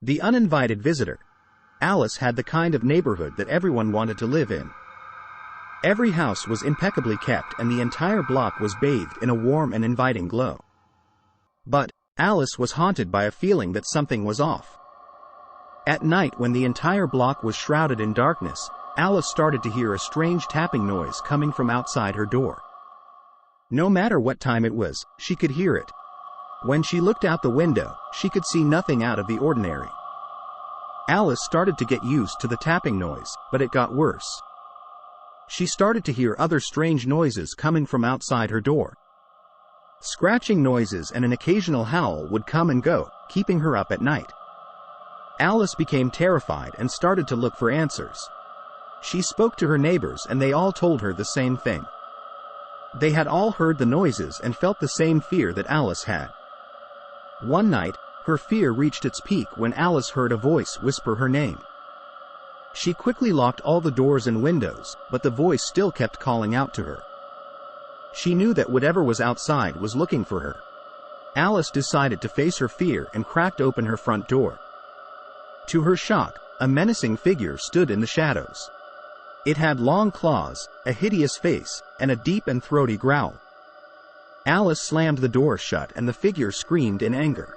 The uninvited visitor. Alice had the kind of neighborhood that everyone wanted to live in. Every house was impeccably kept and the entire block was bathed in a warm and inviting glow. But Alice was haunted by a feeling that something was off. At night, when the entire block was shrouded in darkness, Alice started to hear a strange tapping noise coming from outside her door. No matter what time it was, she could hear it. When she looked out the window, she could see nothing out of the ordinary. Alice started to get used to the tapping noise, but it got worse. She started to hear other strange noises coming from outside her door. Scratching noises and an occasional howl would come and go, keeping her up at night. Alice became terrified and started to look for answers. She spoke to her neighbors and they all told her the same thing. They had all heard the noises and felt the same fear that Alice had. One night, her fear reached its peak when Alice heard a voice whisper her name. She quickly locked all the doors and windows, but the voice still kept calling out to her. She knew that whatever was outside was looking for her. Alice decided to face her fear and cracked open her front door. To her shock, a menacing figure stood in the shadows. It had long claws, a hideous face, and a deep and throaty growl. Alice slammed the door shut and the figure screamed in anger.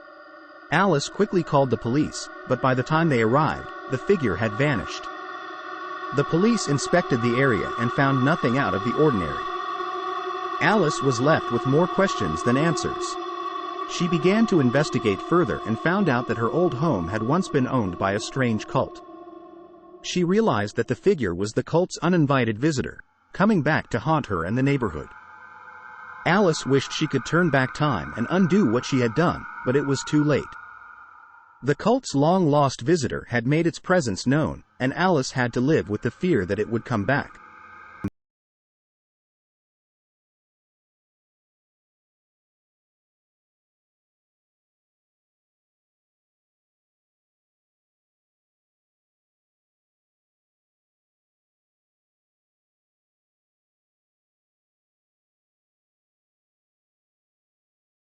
Alice quickly called the police, but by the time they arrived, the figure had vanished. The police inspected the area and found nothing out of the ordinary. Alice was left with more questions than answers. She began to investigate further and found out that her old home had once been owned by a strange cult. She realized that the figure was the cult's uninvited visitor, coming back to haunt her and the neighborhood. Alice wished she could turn back time and undo what she had done, but it was too late. The cult's long-lost visitor had made its presence known, and Alice had to live with the fear that it would come back.